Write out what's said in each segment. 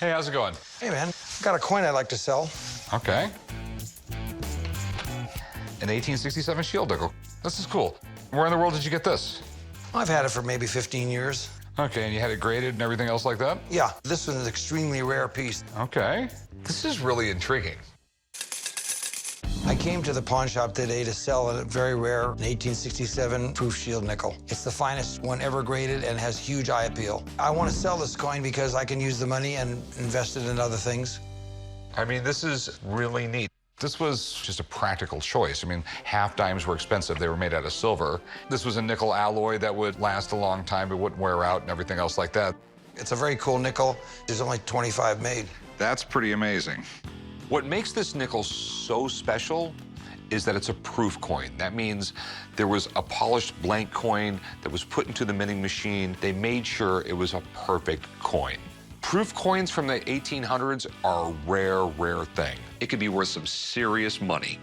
Hey, how's it going? Hey, man, I've got a coin I'd like to sell. Okay. An 1867 shield nickel. This is cool. Where in the world did you get this? I've had it for maybe 15 years. Okay, and you had it graded and everything else like that? Yeah, this one's an extremely rare piece. Okay. This is really intriguing. I came to the pawn shop today to sell a very rare 1867 proof shield nickel. It's the finest one ever graded and has huge eye appeal. I want to sell this coin because I can use the money and invest it in other things. I mean, this is really neat. This was just a practical choice. I mean, half dimes were expensive. They were made out of silver. This was a nickel alloy that would last a long time. It wouldn't wear out and everything else like that. It's a very cool nickel. There's only 25 made. That's pretty amazing. What makes this nickel so special is that it's a proof coin. That means there was a polished blank coin that was put into the minting machine. They made sure it was a perfect coin. Proof coins from the 1800s are a rare, rare thing. It could be worth some serious money.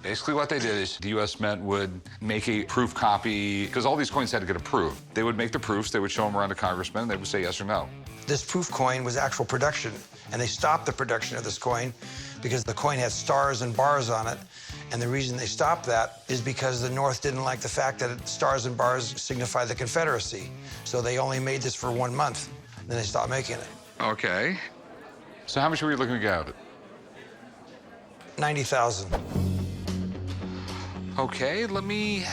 Basically what they did is the U.S. Mint would make a proof copy, because all these coins had to get approved. They would make the proofs, they would show them around to congressmen, and they would say yes or no. This proof coin was actual production, and they stopped the production of this coin because the coin had stars and bars on it. And the reason they stopped that is because the North didn't like the fact that stars and bars signify the Confederacy. So they only made this for 1 month, then they stopped making it. Okay. So how much were you looking to get out of it? 90,000. Okay, let me...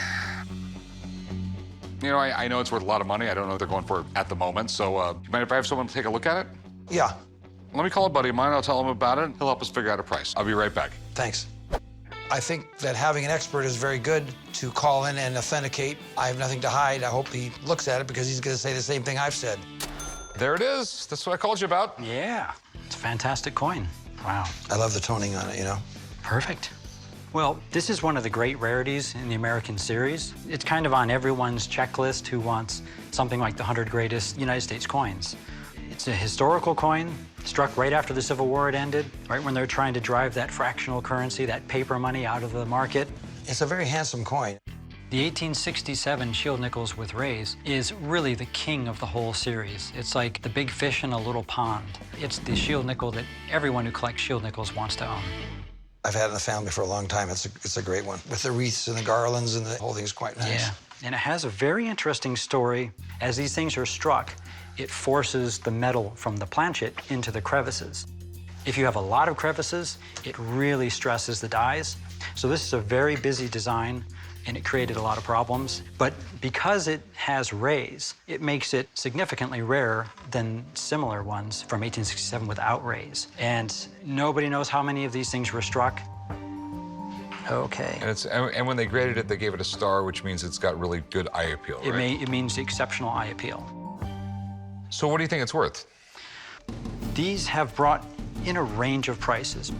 You know, I know it's worth a lot of money. I don't know what they're going for at the moment, so you mind if I have someone take a look at it? Yeah, Let me call a buddy of mine. I'll tell him about it. He'll help us figure out a price. I'll be right back. thanks. I think that having an expert is very good to call in and authenticate. I have nothing to hide. I hope he looks at it because he's going to say the same thing I've said. There it is. That's what I called you about. Yeah, it's a fantastic coin. Wow, I love the toning on it, you know? perfect. Well, this is one of the great rarities in the American series. It's kind of on everyone's checklist who wants something like the 100 greatest United States coins. It's a historical coin, struck right after the Civil War had ended, right when they're trying to drive that fractional currency, that paper money out of the market. It's a very handsome coin. The 1867 shield nickels with rays is really the king of the whole series. It's like the big fish in a little pond. It's the shield nickel that everyone who collects shield nickels wants to own. I've had it in the family for a long time. It's a great one. With the wreaths and the garlands and the whole thing's quite nice. Yeah, and it has a very interesting story. As these things are struck, it forces the metal from the planchet into the crevices. If you have a lot of crevices, it really stresses the dies. So this is a very busy design, and it created a lot of problems. But because it has rays, it makes it significantly rarer than similar ones from 1867 without rays. And nobody knows how many of these things were struck. Okay. And when they graded it, they gave it a star, which means it's got really good eye appeal, right? It means exceptional eye appeal. So what do you think it's worth? These have brought in a range of prices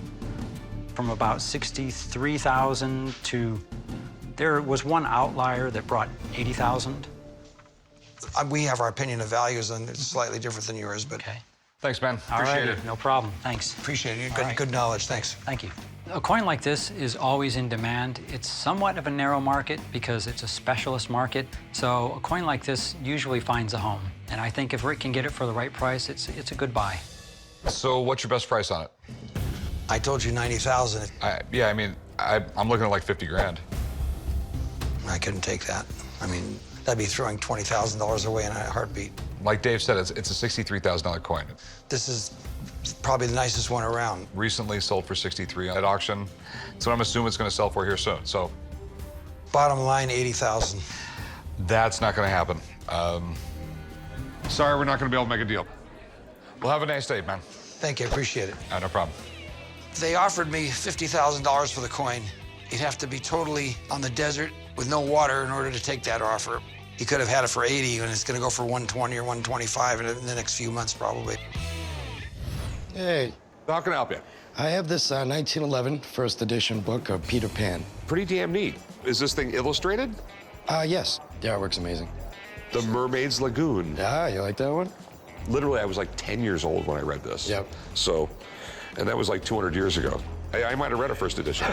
from about 63,000 to, there was one outlier that brought 80,000. We have our opinion of values, and it's slightly different than yours, but Okay. Thanks, man. All Appreciate right, it. no problem. Thanks. appreciate it. You've All got right. good knowledge. Thanks. Thank you. A coin like this is always in demand. It's somewhat of a narrow market because it's a specialist market. So a coin like this usually finds a home. And I think if Rick can get it for the right price, it's a good buy. So what's your best price on it? I told you 90,000. Yeah, I mean, I'm looking at like 50 grand. I couldn't take that. I mean, that'd be throwing $20,000 away in a heartbeat. Like Dave said, it's a $63,000 coin. This is probably the nicest one around. Recently sold for 63 at auction. So I'm assuming it's going to sell for here soon. So Bottom line, 80,000. that's not going to happen. Sorry, we're not going to be able to make a deal. Well, have a nice day, man. Thank you, I appreciate it. No problem. They offered me $50,000 for the coin. You'd have to be totally on the desert with no water in order to take that offer. You could have had it for 80, and it's going to go for 120 or 125 in the next few months, probably. Hey, How can I help you? I have this 1911 first edition book of Peter Pan. Pretty damn neat. Is this thing illustrated? Yes, the artwork's amazing. The Mermaid's Lagoon. Yeah, you like that one? Literally, I was like 10 years old when I read this. Yep. So, and that was like 200 years ago. I might have read a first edition.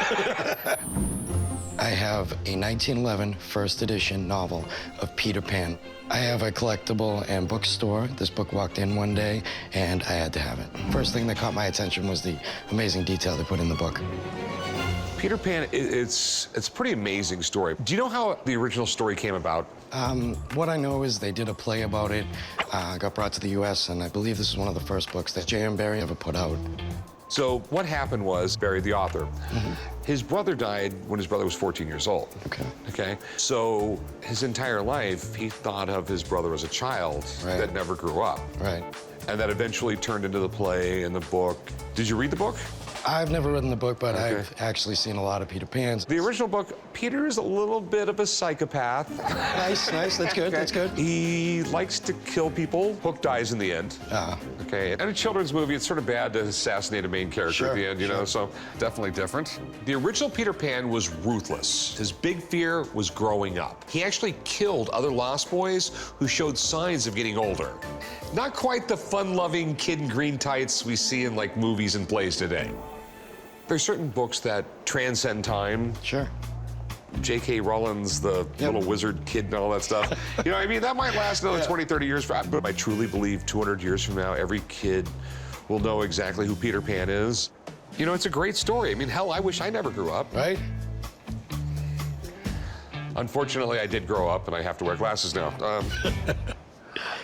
I have a 1911 first edition novel of Peter Pan. I have a collectible and bookstore. This book walked in one day, and I had to have it. First thing that caught my attention was the amazing detail they put in the book. Peter Pan, it's a pretty amazing story. Do you know how the original story came about? What I know is they did a play about it, got brought to the U.S., and I believe this is one of the first books that J.M. Barrie ever put out. So what happened was, Barrie, the author, his brother died when his brother was 14 years old. Okay. So his entire life, he thought of his brother as a child that never grew up. Right. And that eventually turned into the play and the book. Did you read the book? I've never written the book, but I've actually seen a lot of Peter Pans. The original book, Peter is a little bit of a psychopath. Nice, that's good, that's good. He likes to kill people. Hook dies in the end. Okay, and in a children's movie, it's sort of bad to assassinate a main character at the end, you know, so definitely different. The original Peter Pan was ruthless. His big fear was growing up. He actually killed other Lost Boys who showed signs of getting older. Not quite the fun-loving kid in green tights we see in like movies and plays today. There's certain books that transcend time. Sure. J.K. Rowling's the little wizard kid and all that stuff. You know what I mean? That might last another 20, 30 years. But I truly believe 200 years from now, every kid will know exactly who Peter Pan is. You know, it's a great story. I mean, hell, I wish I never grew up. Right? Unfortunately, I did grow up, and I have to wear glasses now.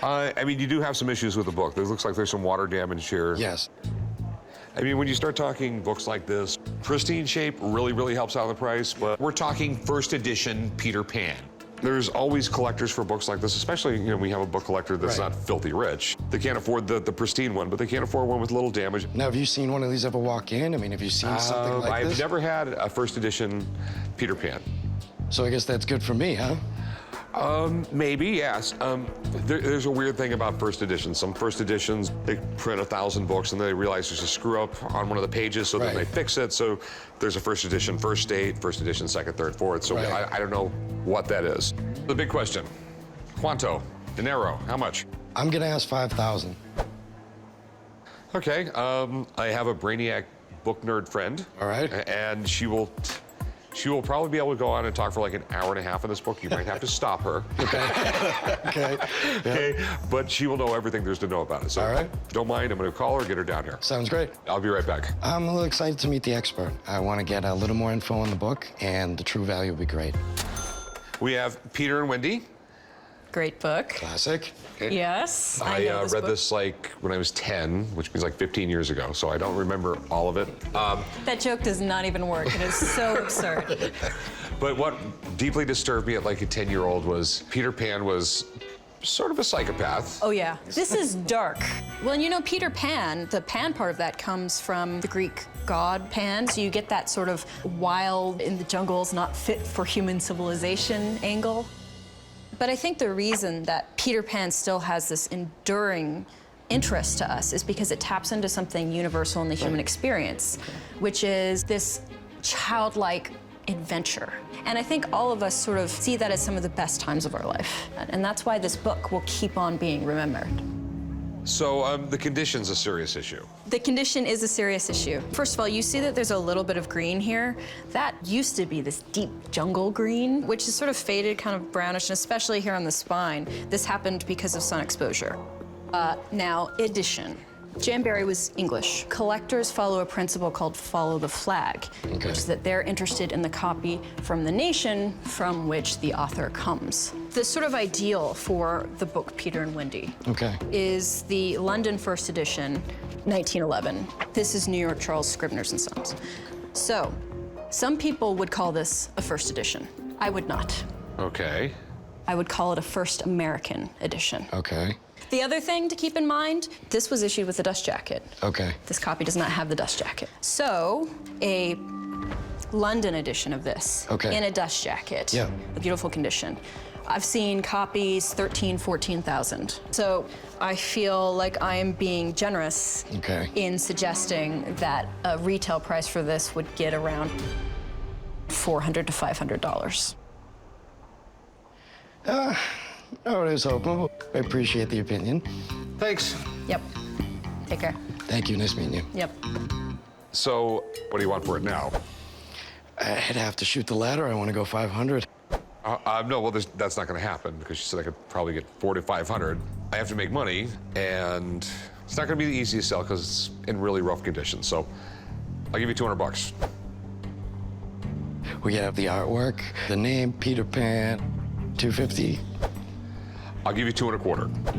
I mean, you do have some issues with the book. It looks like there's some water damage here. Yes. I mean, when you start talking books like this, pristine shape really, really helps out the price, but We're talking first edition Peter Pan. there's always collectors for books like this, especially, you know, we have a book collector that's not filthy rich. They can't afford the pristine one, but they can't afford one with little damage. Now, have you seen one of these ever walk in? I mean, have you seen something like this? I've never had a first edition Peter Pan. So I guess that's good for me, huh? Maybe, yes. There's a weird thing about first editions. Some first editions, they print 1,000 books and they realize there's a screw up on one of the pages, so then they fix it. So there's a first edition, first date, first edition, second, third, fourth. So I don't know what that is. The big question, Quanto, dinero, how much? I'm gonna ask 5,000. Okay, I have a Brainiac book nerd friend. All right. And she will probably be able to go on and talk for like an hour and a half on this book. You might have to stop her. Okay. Okay. But she will know everything there's to know about it. So all right. Don't mind, I'm gonna call her, get her down here. Sounds great. I'll be right back. I'm a little excited to meet the expert. I want to get a little more info on the book, and the true value will be great. We have Peter and Wendy. Great book. Classic. Okay. Yes. I know read book. this like when I was 10, which means like 15 years ago, so I don't remember all of it. That joke does not even work. It is so absurd. But what deeply disturbed me at like a 10-year-old was Peter Pan was sort of a psychopath. Oh, yeah. This is dark. Well, and you know, Peter Pan, the Pan part of that comes from the Greek god Pan. So you get that sort of wild in the jungles, not fit for human civilization angle. But I think the reason that Peter Pan still has this enduring interest to us is because it taps into something universal in the human experience, which is this childlike adventure. And I think all of us sort of see that as some of the best times of our life. And that's why this book will keep on being remembered. So the condition's a serious issue. The condition is a serious issue. First of all, you see that there's a little bit of green here. That used to be this deep jungle green, which is sort of faded, kind of brownish, and especially here on the spine. This happened because of sun exposure. Now, edition. J.M. Barrie was English. Collectors follow a principle called follow the flag, which is that they're interested in the copy from the nation from which the author comes. The sort of ideal for the book Peter and Wendy is the London first edition, 1911. This is New York Charles Scribner's and Sons. So, some people would call this a first edition. I would not. Okay. I would call it a first American edition. Okay. The other thing to keep in mind, this was issued with a dust jacket. Okay. This copy does not have the dust jacket. So, a London edition of this in a dust jacket, a beautiful condition. I've seen copies 13, 14,000. So I feel like I am being generous in suggesting that a retail price for this would get around $400 to $500. Oh, it is hopeful. I appreciate the opinion. Thanks. Yep. Take care. Thank you. Nice meeting you. Yep. So what do you want for it now? I'd have to shoot the ladder. I want to go 500. No, well, that's not going to happen because she said I could probably get 400 to 500. I have to make money, and it's not going to be the easiest sell because it's in really rough condition. So I'll give you 200 bucks. We have the artwork, the name, Peter Pan, 250. I'll give you 2 1/4.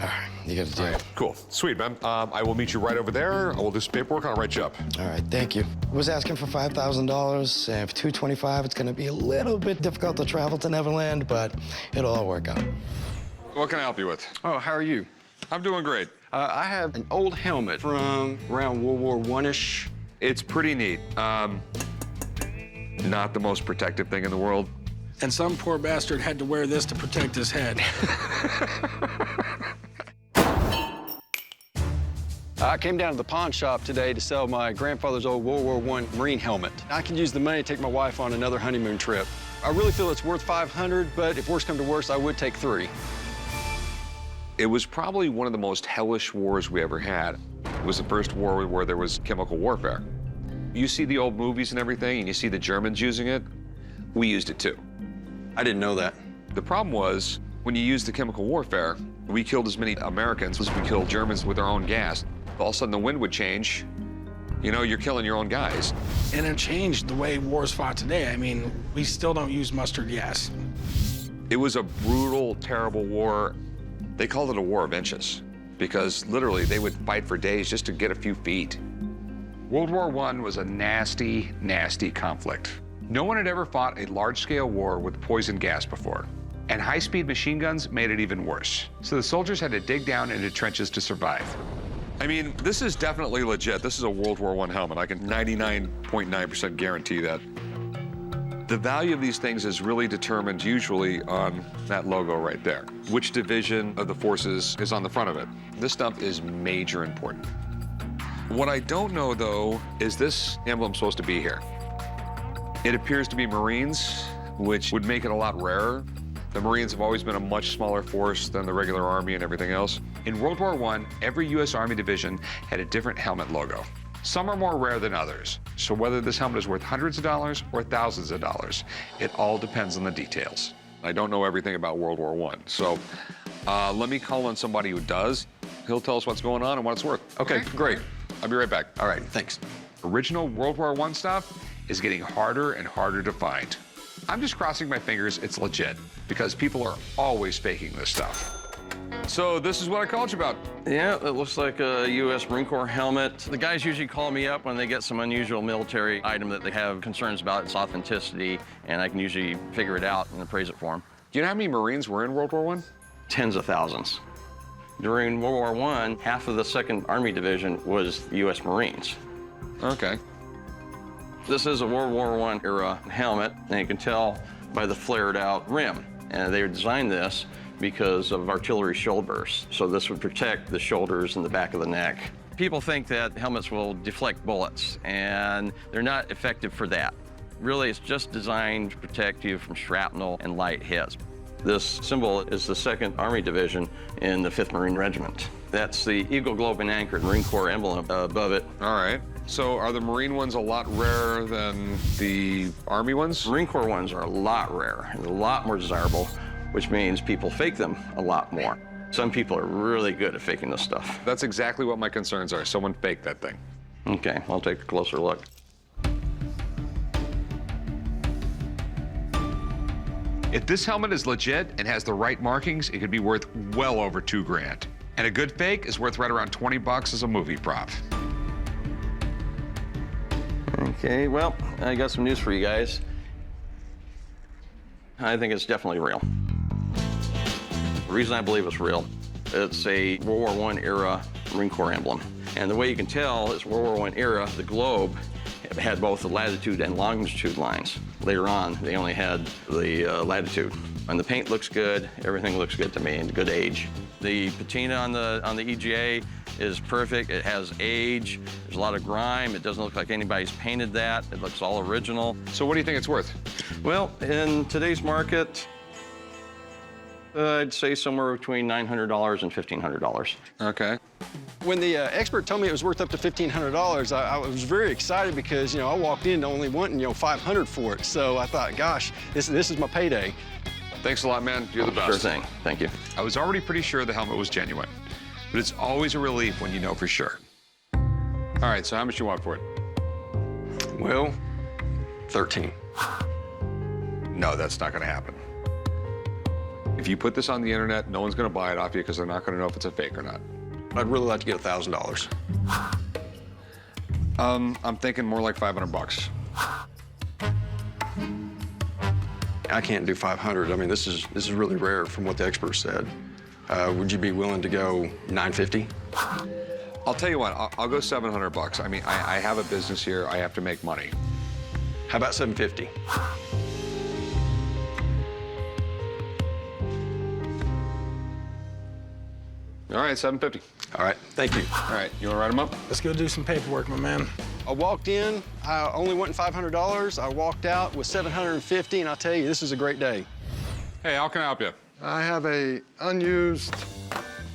All right, you got to do it. Cool. Sweet, man. I will meet you right over there. I will do some paperwork. I'll write you up. All right, thank you. I was asking for $5,000, and for $225, it's going to be a little bit difficult to travel to Neverland, but it'll all work out. What can I help you with? Oh, how are you? I'm doing great. I have an old helmet from around World War I-ish. It's pretty neat. Not the most protective thing in the world. And some poor bastard had to wear this to protect his head. I came down to the pawn shop today to sell my grandfather's old World War I Marine helmet. I could use the money to take my wife on another honeymoon trip. I really feel it's worth $500, but if worse come to worse, I would take 3. It was probably one of the most hellish wars we ever had. It was the first war where there was chemical warfare. You see the old movies and everything, and you see the Germans using it. We used it too. I didn't know that. The problem was, when you used the chemical warfare, we killed as many Americans as we killed Germans with our own gas. All of a sudden, the wind would change. You know, you're killing your own guys. And it changed the way war's fought today. I mean, we still don't use mustard gas. It was a brutal, terrible war. They called it a war of inches because literally they would fight for days just to get a few feet. World War I was a nasty, nasty conflict. No one had ever fought a large-scale war with poison gas before. And high-speed machine guns made it even worse. So the soldiers had to dig down into trenches to survive. I mean, this is definitely legit. This is a World War I helmet. I can 99.9% guarantee that. The value of these things is really determined usually on that logo right there. Which division of the forces is on the front of it. This stuff is major important. What I don't know, though, is this emblem supposed to be here? It appears to be Marines, which would make it a lot rarer. The Marines have always been a much smaller force than the regular Army and everything else. In World War I, every U.S. Army division had a different helmet logo. Some are more rare than others, so whether this helmet is worth hundreds of dollars or thousands of dollars, it all depends on the details. I don't know everything about World War I, so let me call on somebody who does. He'll tell us what's going on and what it's worth. Okay, great. I'll be right back. All right, thanks. Original World War I stuff is getting harder and harder to find. I'm just crossing my fingers it's legit, because people are always faking this stuff. So this is what I called you about. Yeah, it looks like a U.S. Marine Corps helmet. The guys usually call me up when they get some unusual military item that they have concerns about its authenticity, and I can usually figure it out and appraise it for them. Do you know how many Marines were in World War I? Tens of thousands. During World War I, half of the 2nd Army Division was U.S. Marines. Okay. This is a World War I era helmet, and you can tell by the flared out rim. And they designed this because of artillery shell bursts. So this would protect the shoulders and the back of the neck. People think that helmets will deflect bullets, and they're not effective for that. Really, it's just designed to protect you from shrapnel and light hits. This symbol is the 2nd Army Division in the 5th Marine Regiment. That's the Eagle Globe and Anchor Marine Corps emblem above it. All right. So are the Marine ones a lot rarer than the Army ones? Marine Corps ones are a lot rarer and a lot more desirable, which means people fake them a lot more. Some people are really good at faking this stuff. That's exactly what my concerns are. Someone faked that thing. Okay, I'll take a closer look. If this helmet is legit and has the right markings, it could be worth well over $2 grand. And a good fake is worth right around 20 bucks as a movie prop. Okay, well, I got some news for you guys. I think it's definitely real. The reason I believe it's real, it's a World War I era Marine Corps emblem. And the way you can tell is World War I era, the globe had both the latitude and longitude lines. Later on, they only had the latitude. And the paint looks good, everything looks good to me, and good age. The patina on the EGA is perfect. It has age, there's a lot of grime. It doesn't look like anybody's painted that. It looks all original. So what do you think it's worth? Well, in today's market, I'd say somewhere between $900 and $1,500. Okay. When the expert told me it was worth up to $1,500, I was very excited because, I walked in only wanting, $500 for it. So I thought, gosh, this is my payday. Thanks a lot, man. You're the best. Sure thing. Thank you. I was already pretty sure the helmet was genuine, but it's always a relief when you know for sure. All right, so how much you want for it? Well, 13. No, that's not gonna happen. If you put this on the internet, no one's gonna buy it off you because they're not gonna know if it's a fake or not. I'd really like to get $1,000. I'm thinking more like 500 bucks. I can't do 500. I mean, this is really rare from what the expert said. Would you be willing to go 950? I'll tell you what, I'll go 700 bucks. I mean, I have a business here. I have to make money. How about 750? All right, 750. All right, thank you. All right, you wanna write them up? Let's go do some paperwork, my man. I walked in, I only wanted $500. I walked out with $750, and I'll tell you, this is a great day. Hey, how can I help you? I have a unused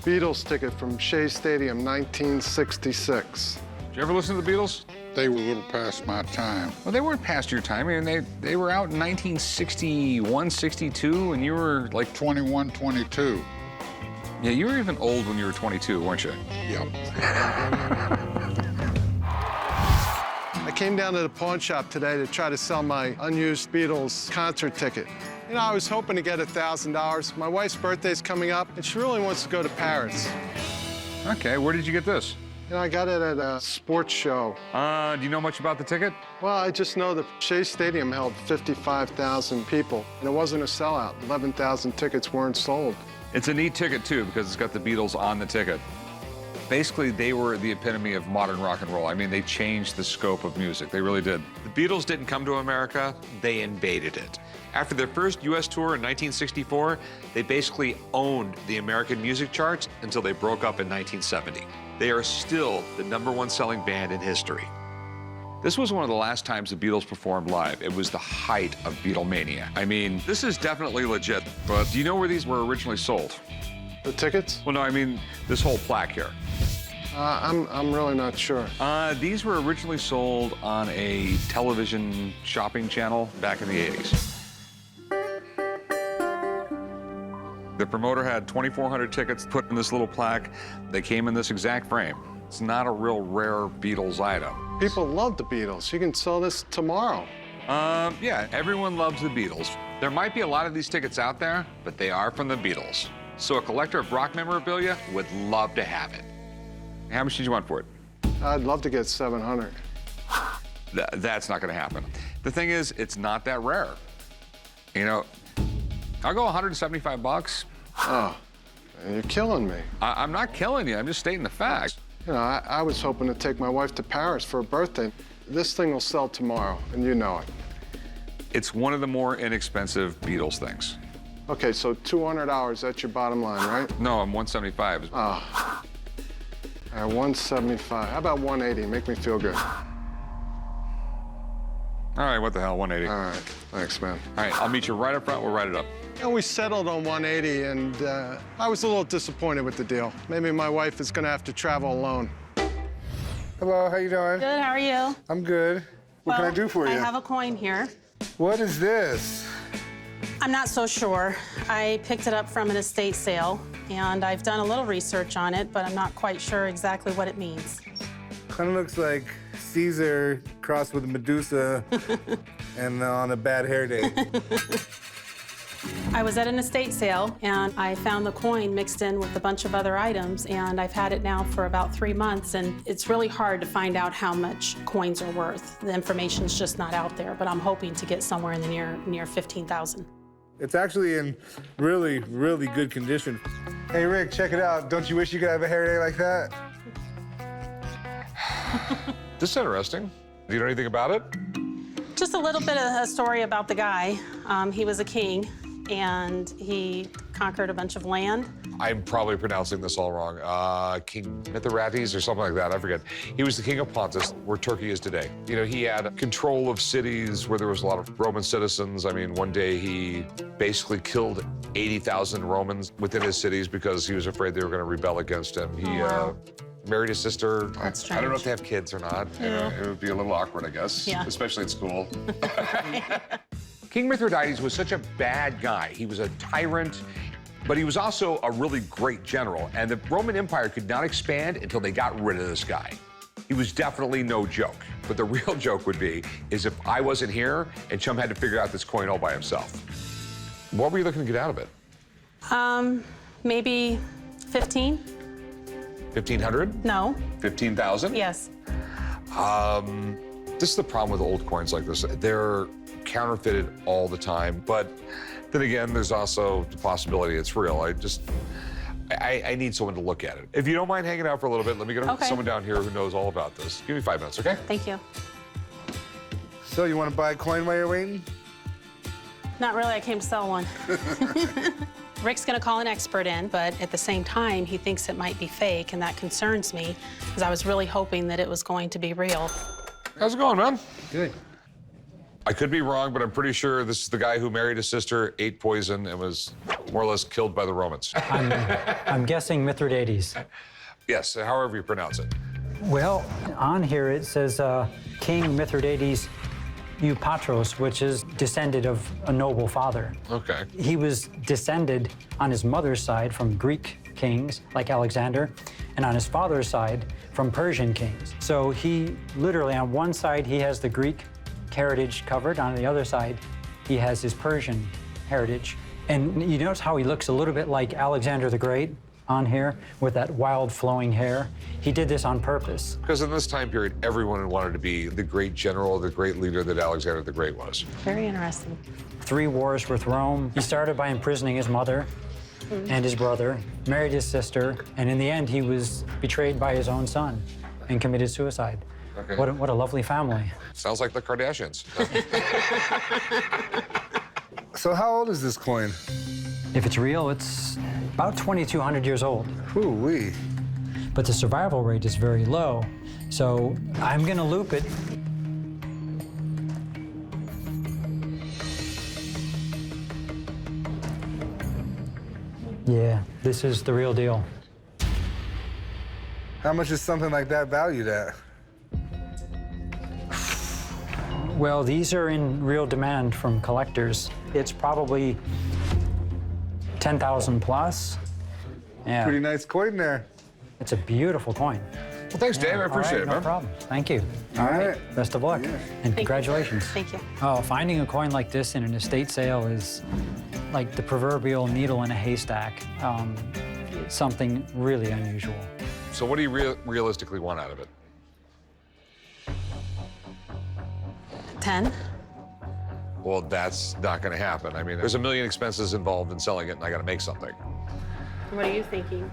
Beatles ticket from Shea Stadium, 1966. Did you ever listen to the Beatles? They were a little past my time. Well, they weren't past your time. I mean, they were out in 1961, 62, and you were like 21, 22. Yeah, you were even old when you were 22, weren't you? Yep. I came down to the pawn shop today to try to sell my unused Beatles concert ticket. I was hoping to get $1,000. My wife's birthday's coming up, and she really wants to go to Paris. Okay, where did you get this? I got it at a sports show. Do you know much about the ticket? Well, I just know that Shea Stadium held 55,000 people, and it wasn't a sellout. 11,000 tickets weren't sold. It's a neat ticket, too, because it's got the Beatles on the ticket. Basically, they were the epitome of modern rock and roll. I mean, they changed the scope of music. They really did. The Beatles didn't come to America, they invaded it. After their first US tour in 1964, they basically owned the American music charts until they broke up in 1970. They are still the #1 selling band in history. This was one of the last times the Beatles performed live. It was the height of Beatlemania. I mean, this is definitely legit, but do you know where these were originally sold? The tickets? Well, no, I mean this whole plaque here. I'm really not sure. These were originally sold on a television shopping channel back in the 80s. The promoter had 2,400 tickets put in this little plaque. They came in this exact frame. It's not a real rare Beatles item. People love the Beatles. You can sell this tomorrow. Yeah, everyone loves the Beatles. There might be a lot of these tickets out there, but they are from the Beatles. So a collector of rock memorabilia would love to have it. How much did you want for it? I'd love to get 700. That's not gonna happen. The thing is, it's not that rare. I'll go 175 bucks. Oh, you're killing me. I'm not killing you, I'm just stating the facts. I was hoping to take my wife to Paris for her birthday. This thing will sell tomorrow, and you know it. It's one of the more inexpensive Beatles things. Okay, so $200, that's your bottom line, right? No, I'm 175. Oh. All right, 175. How about 180? Make me feel good. All right, what the hell, 180. All right, thanks, man. All right, I'll meet you right up front, we'll write it up. And we settled on 180, and I was a little disappointed with the deal. Maybe my wife is gonna have to travel alone. Hello, how you doing? Good, how are you? I'm good. What can I do for you? I have a coin here. What is this? I'm not so sure. I picked it up from an estate sale, and I've done a little research on it, but I'm not quite sure exactly what it means. Kind of looks like Caesar crossed with Medusa and on a bad hair day. I was at an estate sale, and I found the coin mixed in with a bunch of other items, and I've had it now for about 3 months, and it's really hard to find out how much coins are worth. The information's just not out there, but I'm hoping to get somewhere in the near 15,000. It's actually in really, really good condition. Hey, Rick, check it out. Don't you wish you could have a hair day like that? This is interesting. Do you know anything about it? Just a little bit of a story about the guy. He was a king, and he conquered a bunch of land, I'm probably pronouncing this all wrong. King Mithridates or something like that, I forget. He was the king of Pontus, where Turkey is today. You know, he had control of cities where there was a lot of Roman citizens. I mean, one day he basically killed 80,000 Romans within his cities because he was afraid they were going to rebel against him. He married his sister. That's I don't know if strange. they have kids or not. You know, it would be a little awkward, I guess, Yeah. especially at school. King Mithridates was such a bad guy. He was a tyrant, but he was also a really great general. And the Roman Empire could not expand until they got rid of this guy. He was definitely no joke. But the real joke would be is if I wasn't here and Chum had to figure out this coin all by himself. What were you looking to get out of it? Maybe 15? 1,500? No. 15,000? Yes. This is the problem with old coins like this. They're counterfeited all the time, but then again, there's also the possibility it's real. I need someone to look at it. If you don't mind hanging out for a little bit, let me get Okay. someone down here who knows all about this. Give me 5 minutes, okay? Thank you. So you want to buy a coin while you're waiting? Not really, I came to sell one. Rick's gonna call an expert in, but at the same time, he thinks it might be fake, and that concerns me, because I was really hoping that it was going to be real. How's it going, man? Good. I could be wrong, but I'm pretty sure this is the guy who married his sister, ate poison, and was more or less killed by the Romans. I'm guessing Mithridates. Yes, however you pronounce it. Well, on here it says King Mithridates Eupatros, which is descended of a noble father. Okay. He was descended on his mother's side from Greek kings like Alexander, and on his father's side from Persian kings. So he literally, on one side, he has the Greek heritage covered. On the other side, he has his Persian heritage. And you notice how he looks a little bit like Alexander the Great on here with that wild flowing hair. He did this on purpose. Because in this time period, everyone wanted to be the great general, the great leader that Alexander the Great was. Very interesting. 3 wars with Rome. He started by imprisoning his mother and his brother, married his sister, and in the end, he was betrayed by his own son and committed suicide. Okay. What a lovely family. Sounds like the Kardashians. So how old is this coin? If it's real, it's about 2,200 years old. Ooh-wee. But the survival rate is very low. So I'm gonna loop it. Yeah, this is the real deal. How much is something like that valued at? Well, these are in real demand from collectors. It's probably 10,000 plus. Yeah. Pretty nice coin there. It's a beautiful coin. Well, thanks, Dave. I appreciate it, No man. problem. Thank you. All right. Best of luck. And congratulations. Thank you. Oh, finding a coin like this in an estate sale is like the proverbial needle in a haystack. It's something really unusual. So what do you realistically want out of it? 10? Well, that's not going to happen. I mean, there's a million expenses involved in selling it, and I got to make something. What are you thinking?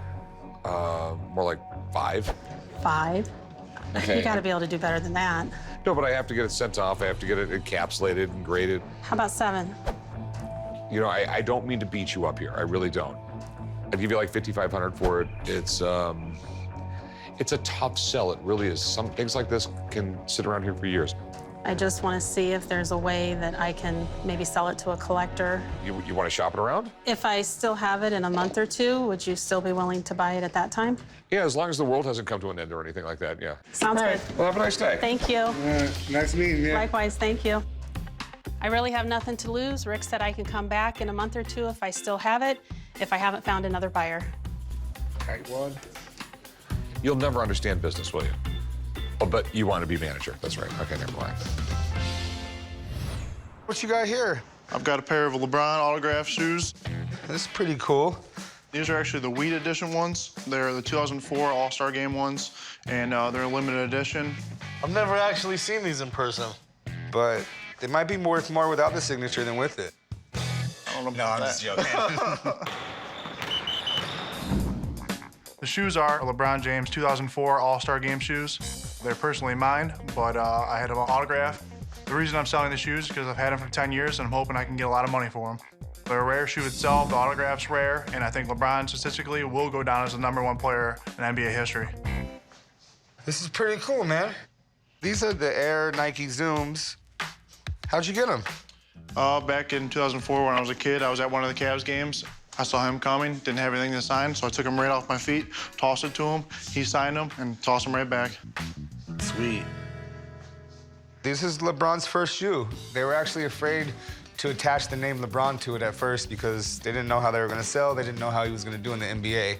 More like 5. 5? Okay. You gotta be able to do better than that. No, but I have to get it sent off. I have to get it encapsulated and graded. How about 7? You know, I don't mean to beat you up here. I really don't. I'd give you like 5,500 for it. It's a tough sell. It really is. Some things like this can sit around here for years. I just want to see if there's a way that I can maybe sell it to a collector. You want to shop it around? If I still have it in a month or 2, would you still be willing to buy it at that time? Yeah, as long as the world hasn't come to an end or anything like that, yeah. Sounds All right. good. Well, have a nice day. Thank you. Nice meeting you. Likewise, thank you. I really have nothing to lose. Rick said I can come back in a month or 2 if I still have it, if I haven't found another buyer. Tightwad. You'll never understand business, will you? Oh, but you want to be manager. That's right. Okay, never mind. What you got here? I've got a pair of LeBron autograph shoes. This is pretty cool. These are actually the Wheat Edition ones. They're the 2004 All-Star Game ones, and they're a limited edition. I've never actually seen these in person, but they might be worth more without the signature than with it. I don't know No, about I'm that. just joking. The shoes are LeBron James 2004 All-Star Game shoes. They're personally mine, but I had them autographed. The reason I'm selling the shoes is because I've had them for 10 years, and I'm hoping I can get a lot of money for them. The rare shoe itself, the autograph's rare, and I think LeBron statistically will go down as the #1 player in NBA history. This is pretty cool, man. These are the Air Nike Zooms. How'd you get them? Back in 2004 when I was a kid, I was at one of the Cavs games. I saw him coming, didn't have anything to sign, so I took him right off my feet, tossed it to him, he signed them, and tossed them right back. Sweet. This is LeBron's first shoe. They were actually afraid to attach the name LeBron to it at first because they didn't know how they were gonna sell, they didn't know how he was gonna do in the NBA.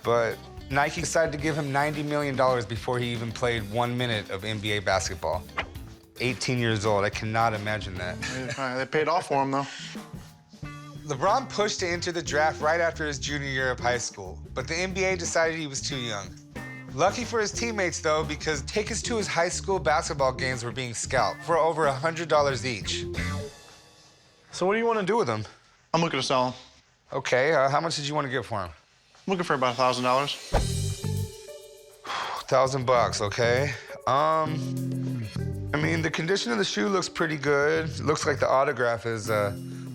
But Nike decided to give him $90 million before he even played 1 minute of NBA basketball. 18 years old, I cannot imagine that. They paid off for him, though. LeBron pushed to enter the draft right after his junior year of high school, but the NBA decided he was too young. Lucky for his teammates, though, because tickets to his high school basketball games were being scalped for over $100 each. So what do you want to do with them? I'm looking to sell them. Okay, how much did you want to get for them? I'm looking for about $1,000. $1,000, okay. I mean, the condition of the shoe looks pretty good. It looks like the autograph is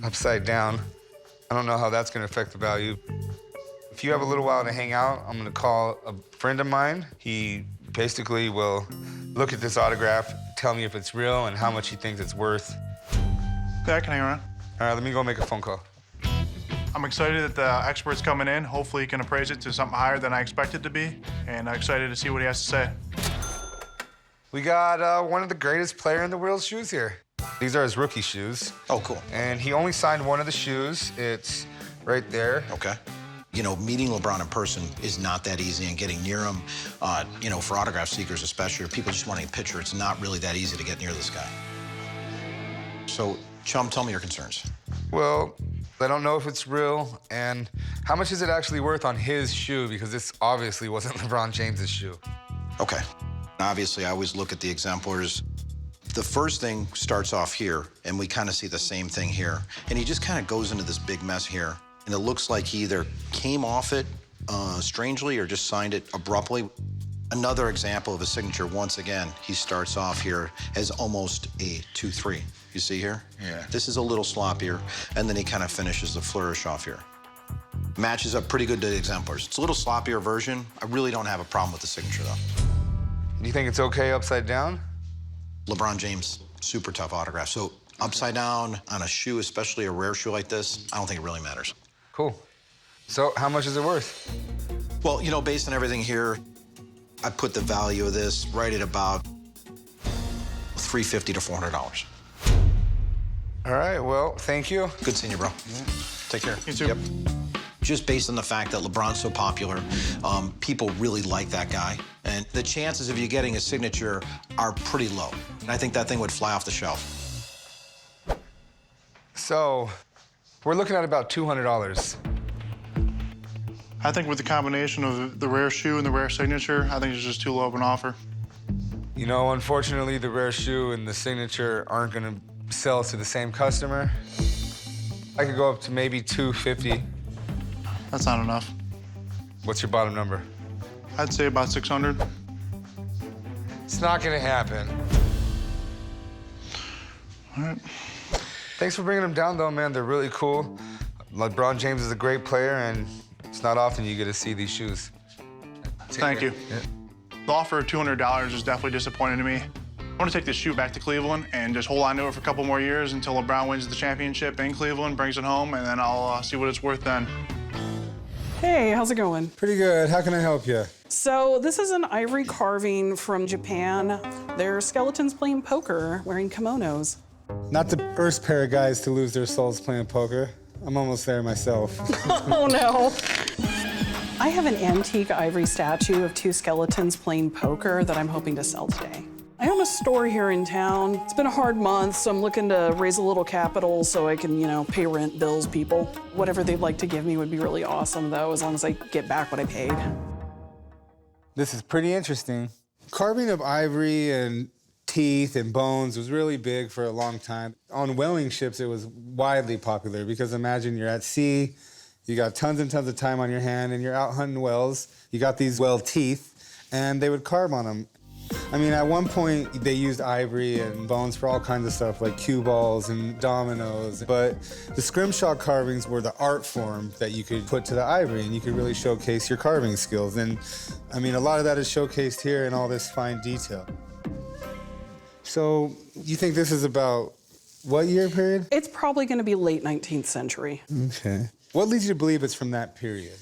upside down. I don't know how that's gonna affect the value. If you have a little while to hang out, I'm gonna call a friend of mine. He basically will look at this autograph, tell me if it's real and how much he thinks it's worth. Yeah, I can hang around. All right, let me go make a phone call. I'm excited that the expert's coming in. Hopefully he can appraise it to something higher than I expect it to be, and I'm excited to see what he has to say. We got one of the greatest player in the world's shoes here. These are his rookie shoes. Oh, cool. And he only signed one of the shoes. It's right there. Okay. You know, meeting LeBron in person is not that easy, and getting near him, you know, for autograph seekers especially, or people just wanting a picture, it's not really that easy to get near this guy. So, Chum, tell me your concerns. Well, I don't know if it's real, and how much is it actually worth on his shoe? Because this obviously wasn't LeBron James's shoe. Okay. Obviously, I always look at the exemplars. The first thing starts off here, and we kind of see the same thing here. And he just kind of goes into this big mess here. And it looks like he either came off it strangely or just signed it abruptly. Another example of a signature, once again, he starts off here as almost a 2-3. You see here? Yeah. This is a little sloppier, and then he kind of finishes the flourish off here. Matches up pretty good to the exemplars. It's a little sloppier version. I really don't have a problem with the signature, though. Do you think it's okay upside down? LeBron James, super tough autograph. So upside down on a shoe, especially a rare shoe like this, I don't think it really matters. Cool. So how much is it worth? Well, you know, based on everything here, I put the value of this right at about $350 to $400. All right, well, thank you. Good seeing you, bro. Yeah. Take care. You too. Yep. Just based on the fact that LeBron's so popular, people really like that guy. And the chances of you getting a signature are pretty low. And I think that thing would fly off the shelf. So, we're looking at about $200. I think with the combination of the rare shoe and the rare signature, I think it's just too low of an offer. You know, unfortunately, the rare shoe and the signature aren't gonna sell to the same customer. I could go up to maybe $250. That's not enough. What's your bottom number? I'd say about $600. It's not gonna happen. All right. Thanks for bringing them down, though, man. They're really cool. LeBron James is a great player, and it's not often you get to see these shoes. Thank you. Yeah. The offer of $200 is definitely disappointing to me. I want to take this shoe back to Cleveland and just hold on to it for a couple more years until LeBron wins the championship in Cleveland, brings it home, and then I'll see what it's worth then. Hey, how's it going? Pretty good. How can I help you? So this is an ivory carving from Japan. They're skeletons playing poker, wearing kimonos. Not the first pair of guys to lose their souls playing poker. I'm almost there myself. Oh, no. I have an antique ivory statue of two skeletons playing poker that I'm hoping to sell today. I own a store here in town. It's been a hard month, so I'm looking to raise a little capital so I can, you know, pay rent, bills, people. Whatever they'd like to give me would be really awesome, though, as long as I get back what I paid. This is pretty interesting. Carving of ivory and teeth and bones was really big for a long time. On whaling ships, it was widely popular because imagine you're at sea, you got tons and tons of time on your hand, and you're out hunting whales. You got these whale teeth, and they would carve on them. I mean, at one point, they used ivory and bones for all kinds of stuff, like cue balls and dominoes. But the scrimshaw carvings were the art form that you could put to the ivory, and you could really showcase your carving skills. And, I mean, a lot of that is showcased here in all this fine detail. So, you think this is about what year period? It's probably going to be late 19th century. Okay. What leads you to believe it's from that period?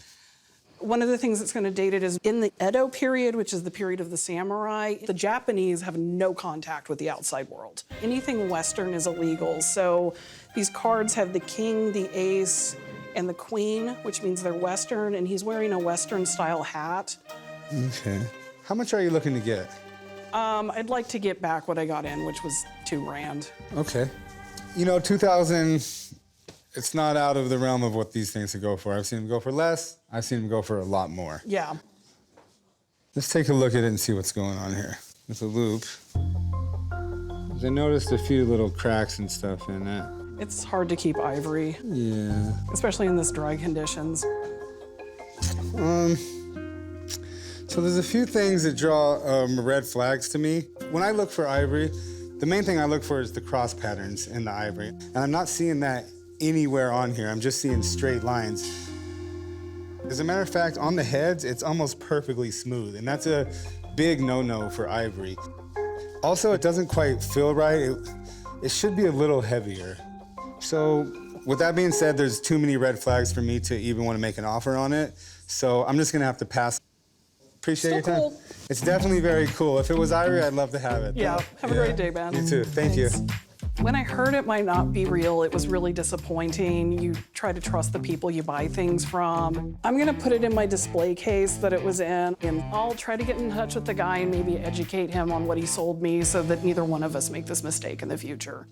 One of the things that's going to date it is in the Edo period, which is the period of the samurai, the Japanese have no contact with the outside world. Anything Western is illegal. So these cards have the king, the ace, and the queen, which means they're Western, and he's wearing a Western style hat. Okay. How much are you looking to get? I'd like to get back what I got in, which was $2,000. Okay. You know, 2,000, it's not out of the realm of what these things could go for. I've seen them go for less. I've seen them go for a lot more. Yeah. Let's take a look at it and see what's going on here. With a loop. I noticed a few little cracks and stuff in it. It's hard to keep ivory. Yeah. Especially in this dry conditions. So there's a few things that draw red flags to me. When I look for ivory, the main thing I look for is the cross patterns in the ivory. And I'm not seeing that anywhere on here. I'm just seeing straight lines. As a matter of fact, on the heads, it's almost perfectly smooth, and that's a big no-no for ivory. Also, it doesn't quite feel right. It should be a little heavier. So with that being said, there's too many red flags for me to even want to make an offer on it. So I'm just gonna have to pass. Appreciate your time. Cool. It's definitely very cool. If it was ivory, I'd love to have it. Yeah, have a great day, Ben. You too, thank you. When I heard it might not be real, it was really disappointing. You try to trust the people you buy things from. I'm gonna put it in my display case that it was in, and I'll try to get in touch with the guy and maybe educate him on what he sold me so that neither one of us make this mistake in the future.